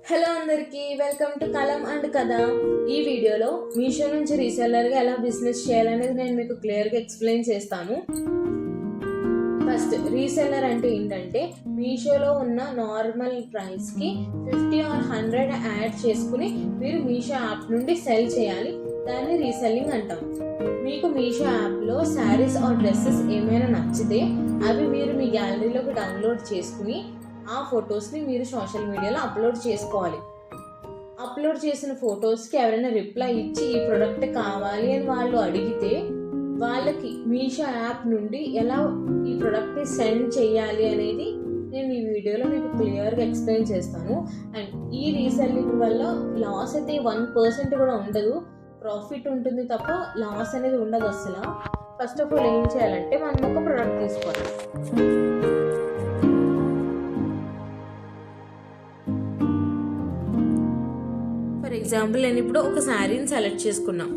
Hello అందరికీ, welcome to కలం and కథ. ఈ వీడియోలో మీషో నుంచి రీసెల్లర్గా ఎలా బిజినెస్ చేయాలనేది నేను మీకు క్లియర్గా ఎక్స్ప్లెయిన్ చేస్తాను. ఫస్ట్, రీసెల్లర్ అంటే ఏంటంటే మీషోలో ఉన్న నార్మల్ ప్రైస్కి 50 or 100 యాడ్ చేసుకుని మీరు మీషో యాప్ నుండి సెల్ చేయాలి. దాన్ని రీసెల్లింగ్ అంటాం. మీకు మీషో యాప్లో శారీస్ ఆర్ డ్రెస్సెస్ ఏమైనా నచ్చితే అవి మీరు మీ గ్యాలరీలోకి డౌన్లోడ్ చేసుకుని ఆ ఫొటోస్ని మీరు సోషల్ మీడియాలో అప్లోడ్ చేసుకోవాలి. అప్లోడ్ చేసిన ఫొటోస్కి ఎవరైనా రిప్లై ఇచ్చి ఈ ప్రోడక్ట్ కావాలి అని వాళ్ళు అడిగితే వాళ్ళకి మీషో యాప్ నుండి ఎలా ఈ ప్రోడక్ట్ని సెండ్ చేయాలి అనేది నేను ఈ వీడియోలో మీకు క్లియర్గా ఎక్స్ప్లెయిన్ చేస్తాను. అండ్ ఈ రీసెల్లింగ్ వల్ల లాస్ అయితే 1% కూడా ఉండదు, ప్రాఫిట్ ఉంటుంది తప్ప లాస్ అనేది ఉండదు అసలు. ఫస్ట్ ఆఫ్ ఆల్ ఏం చేయాలంటే మనం ఒక ప్రోడక్ట్ తీసుకోవాలి. ఫర్ ఎగ్జాంపుల్ నేను ఇప్పుడు ఒక శారీని సెలెక్ట్ చేసుకున్నాం.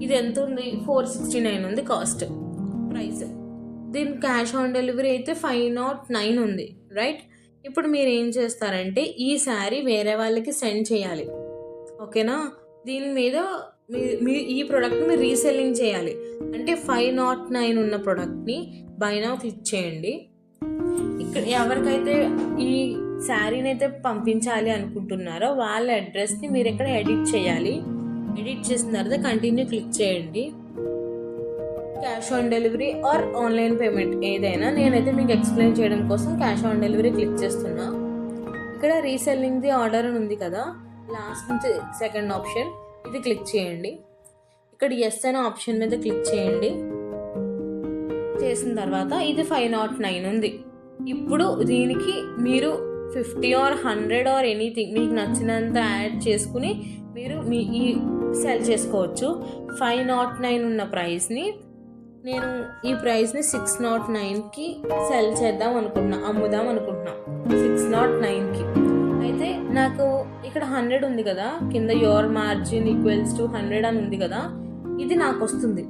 ఇది ఎంత ఉంది? 469 ఉంది కాస్ట్ ప్రైస్. దీని క్యాష్ ఆన్ డెలివరీ అయితే 509 ఉంది, రైట్? ఇప్పుడు మీరు ఏం చేస్తారంటే ఈ శారీ వేరే వాళ్ళకి సెండ్ చేయాలి, ఓకేనా? దీని మీద మీ ఈ ప్రోడక్ట్ని మీరు రీసెల్లింగ్ చేయాలి. అంటే 509 ఉన్న ప్రోడక్ట్ని బై నౌ క్లిక్ చేయండి. ఇక్కడ ఎవరికైతే ఈ శారీని అయితే పంపించాలి అనుకుంటున్నారో వాళ్ళ అడ్రస్ని మీరు ఇక్కడ ఎడిట్ చేయాలి. ఎడిట్ చేసిన తర్వాత కంటిన్యూ క్లిక్ చేయండి. Cash on delivery or online payment ఏదైనా, నేనైతే మీకు ఎక్స్ప్లెయిన్ చేయడం కోసం క్యాష్ ఆన్ డెలివరీ క్లిక్ చేస్తున్నా. ఇక్కడ రీసెల్లింగ్ ది ఆర్డర్ అని ఉంది కదా, లాస్ట్ నుంచి సెకండ్ ఆప్షన్, ఇది క్లిక్ చేయండి. ఇక్కడ ఎస్ అనే ఆప్షన్ మీద క్లిక్ చేయండి. చేసిన తర్వాత ఇది 509 ఉంది. ఇప్పుడు దీనికి మీరు 50 or 100 or ఎనీథింగ్ మీకు నచ్చినంత యాడ్ చేసుకుని మీరు మీ ఈ సెల్ చేసుకోవచ్చు. 509 ఉన్న ప్రైస్ని నేను ఈ ప్రైస్ని 609కి సెల్ చేద్దాం అనుకుంటున్నా, అమ్ముదాం అనుకుంటున్నా 609కి. అయితే నాకు ఇక్కడ 100 ఉంది కదా, కింద యువర్ మార్జిన్ ఈక్వల్స్ టు 100 అని ఉంది కదా, ఇది నాకు వస్తుంది.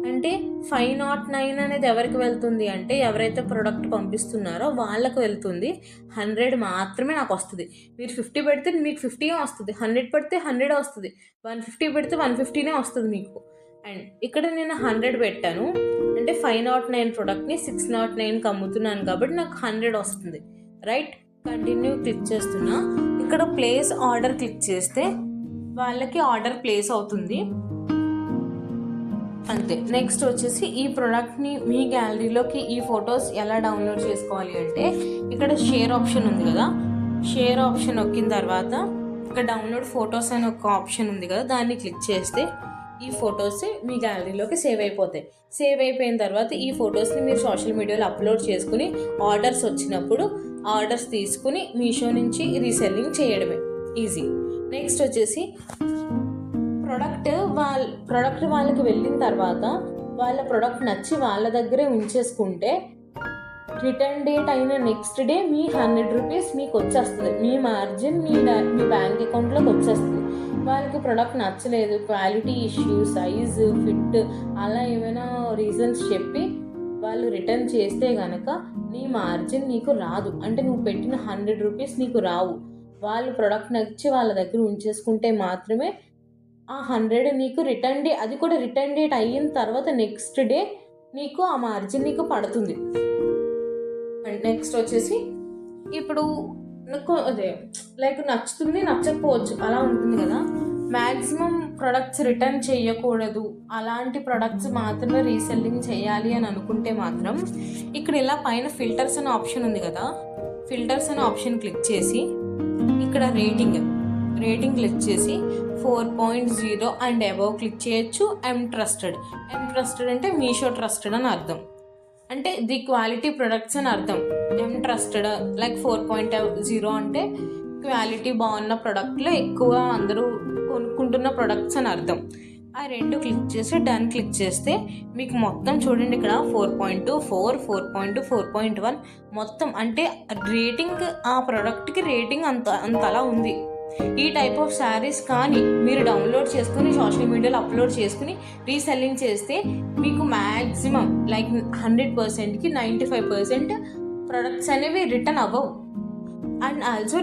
అంటే 509 అనేది ఎవరికి వెళ్తుంది అంటే ఎవరైతే ప్రోడక్ట్ పంపిస్తున్నారో వాళ్ళకు వెళ్తుంది. 100 మాత్రమే నాకు వస్తుంది. మీరు 50 పెడితే మీకు 50 వస్తుంది, 100 పెడితే 100 వస్తుంది, 150 పెడితే 150 వస్తుంది మీకు. అండ్ ఇక్కడ నేను 100 పెట్టాను అంటే 509 ప్రోడక్ట్ని 609కి అమ్ముతున్నాను కాబట్టి నాకు 100 వస్తుంది, రైట్? కంటిన్యూ క్లిక్ చేస్తున్నా. ఇక్కడ ప్లేస్ ఆర్డర్ క్లిక్ చేస్తే వాళ్ళకి ఆర్డర్ ప్లేస్ అవుతుంది, అంతే. నెక్స్ట్ వచ్చేసి ఈ ప్రోడక్ట్ని మీ గ్యాలరీలోకి ఈ ఫొటోస్ ఎలా డౌన్లోడ్ చేసుకోవాలి అంటే ఇక్కడ షేర్ ఆప్షన్ ఉంది కదా, షేర్ ఆప్షన్ నొక్కిన తర్వాత ఇక్కడ డౌన్లోడ్ ఫొటోస్ అని ఒక ఆప్షన్ ఉంది కదా, దాన్ని క్లిక్ చేస్తే ఈ ఫొటోస్ మీ గ్యాలరీలోకి సేవ్ అయిపోతాయి. సేవ్ అయిపోయిన తర్వాత ఈ ఫొటోస్ని మీరు సోషల్ మీడియాలో అప్లోడ్ చేసుకుని ఆర్డర్స్ వచ్చినప్పుడు ఆర్డర్స్ తీసుకుని మీషో నుంచి రీసెల్లింగ్ చేయడమే, ఈజీ. నెక్స్ట్ వచ్చేసి ప్రోడక్ట్ వాళ్ళకి వెళ్ళిన తర్వాత వాళ్ళ ప్రోడక్ట్ నచ్చి వాళ్ళ దగ్గరే ఉంచేసుకుంటే రిటర్న్ డేట్ అయిన నెక్స్ట్ డే మీ 100 రూపీస్ మీకు వచ్చేస్తుంది, మీ మార్జిన్ మీ బ్యాంక్ అకౌంట్లోకి వచ్చేస్తుంది. వాళ్ళకి ప్రోడక్ట్ నచ్చలేదు, క్వాలిటీ ఇష్యూ, సైజు, ఫిట్ అలా ఏమైనా రీజన్స్ చెప్పి వాళ్ళు రిటర్న్ చేస్తే కనుక నీ మార్జిన్ నీకు రాదు, అంటే నువ్వు పెట్టిన 100 రూపీస్ నీకు రావు. వాళ్ళు ప్రోడక్ట్ నచ్చి వాళ్ళ దగ్గర ఉంచేసుకుంటే మాత్రమే ఆ 100 నీకు రిటర్న్ డే, అది కూడా రిటర్న్ డేట్ అయిన తర్వాత నెక్స్ట్ డే నీకు ఆ మార్జిన్ నీకు పడుతుంది. అండ్ నెక్స్ట్ వచ్చేసి ఇప్పుడు నాకు అదే లైక్ నచ్చుతుంది, నచ్చకపోవచ్చు, అలా ఉంటుంది కదా. మ్యాక్సిమం ప్రొడక్ట్స్ రిటర్న్ చేయకూడదు, అలాంటి ప్రొడక్ట్స్ మాత్రమే రీసెల్లింగ్ చేయాలి అని అనుకుంటే మాత్రం ఇక్కడ ఇలా పైన ఫిల్టర్స్ అనే ఆప్షన్ ఉంది కదా, ఫిల్టర్స్ అనే ఆప్షన్ క్లిక్ చేసి ఇక్కడ రేటింగ్ క్లిక్ చేసి 4.0 అండ్ అబవ్ క్లిక్ చేయొచ్చు. ఎం ట్రస్టెడ్ అంటే మీషో ట్రస్టెడ్ అని అర్థం, అంటే ది క్వాలిటీ ప్రొడక్ట్స్ అని అర్థం. ఎం ట్రస్టెడ్ లైక్ 4.0 అంటే క్వాలిటీ బాగున్న ప్రోడక్ట్లో ఎక్కువ అందరూ కొనుక్కుంటున్న ప్రొడక్ట్స్ అని అర్థం. ఆ రెండు క్లిక్ చేసి డన్ క్లిక్ చేస్తే మీకు మొత్తం చూడండి ఇక్కడ 4.2, 4.2, 4.1 మొత్తం, అంటే రేటింగ్ ఆ ప్రోడక్ట్కి రేటింగ్ అంతలా ఉంది. ఈ టైప్ ఆఫ్ శారీస్ కానీ మీరు డౌన్లోడ్ చేసుకుని సోషల్ మీడియాలో అప్లోడ్ చేసుకుని రీసెల్లింగ్ చేస్తే మీకు మ్యాక్సిమం లైక్ 100%కి 95% ప్రొడక్ట్స్ అనేవి రిటర్న్ అవ్వవు. అండ్ ఆల్సో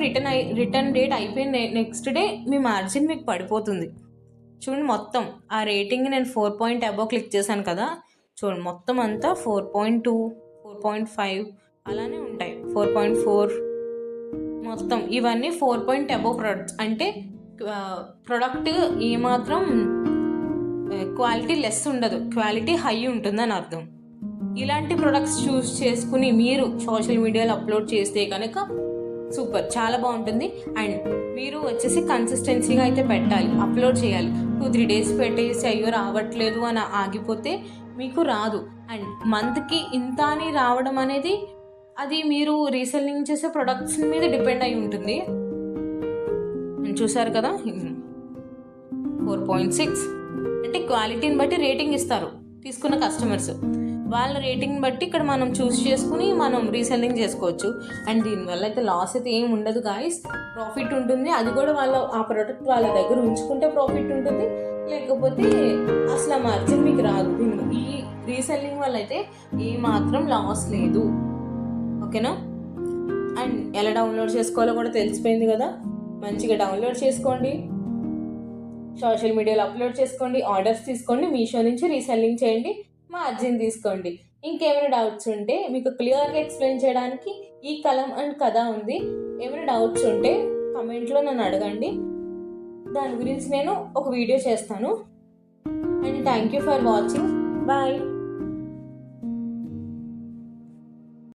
రిటర్న్ డేట్ అయిపోయిన నెక్స్ట్ డే మీ మార్జిన్ మీకు పడిపోతుంది. చూడండి, మొత్తం ఆ రేటింగ్ నేను 4 అబోవ్ క్లిక్ చేశాను కదా, చూడండి మొత్తం అంతా 4.2, 4.5 అలానే ఉంటాయి. 4.4 మొత్తం ఇవన్నీ 4 అబోవ్ ప్రొడక్ట్స్. అంటే ప్రొడక్ట్ ఏమాత్రం క్వాలిటీ లెస్ ఉండదు, క్వాలిటీ హై ఉంటుందని అర్థం. ఇలాంటి ప్రొడక్ట్స్ చూస్ చేసుకుని మీరు సోషల్ మీడియాలో అప్లోడ్ చేస్తే కనుక సూపర్, చాలా బాగుంటుంది. అండ్ మీరు వచ్చేసి కన్సిస్టెన్సీగా అయితే పెట్టాలి, అప్లోడ్ చేయాలి. 2-3 డేస్ పెట్టేసి అయ్యో రావట్లేదు అని ఆగిపోతే మీకు రాదు. అండ్ మంత్కి ఇంత అని రావడం అనేది అది మీరు రీసెల్లింగ్ చేసే ప్రొడక్ట్స్ మీద డిపెండ్ అయి ఉంటుంది. చూసారు కదా, 4.6 అంటే క్వాలిటీని బట్టి రేటింగ్ ఇస్తారు తీసుకున్న కస్టమర్స్. వాళ్ళ రేటింగ్ బట్టి ఇక్కడ మనం చూస్ చేసుకుని మనం రీసెల్లింగ్ చేసుకోవచ్చు. అండ్ దీనివల్ల అయితే లాస్ అయితే ఏమి ఉండదు గాయస్, ప్రాఫిట్ ఉంటుంది. అది కూడా ఆ ప్రోడక్ట్ వాళ్ళ దగ్గర ఉంచుకుంటే ప్రాఫిట్ ఉంటుంది, లేకపోతే అసలు ఆ మార్జిన్ మీకు రాదు. ఈ రీసెల్లింగ్ వల్ల అయితే ఏమాత్రం లాస్ లేదు. ఓకేనా? అండ్ ఎలా డౌన్లోడ్ చేసుకోవాలో కూడా తెలిసిపోయింది కదా, మంచిగా డౌన్లోడ్ చేసుకోండి, సోషల్ మీడియాలో అప్లోడ్ చేసుకోండి, ఆర్డర్స్ తీసుకోండి, మీషో నుంచి రీసెల్లింగ్ చేయండి, మార్జిన్ తీసుకోండి. ఇంకేమైనా డౌట్స్ ఉంటే మీకు క్లియర్గా ఎక్స్ప్లెయిన్ చేయడానికి ఈ కలం అండ్ కథ ఉంది. ఏమైనా డౌట్స్ ఉంటే కమెంట్లో నన్ను అడగండి, దాని గురించి నేను ఒక వీడియో చేస్తాను. And thank you for watching. Bye.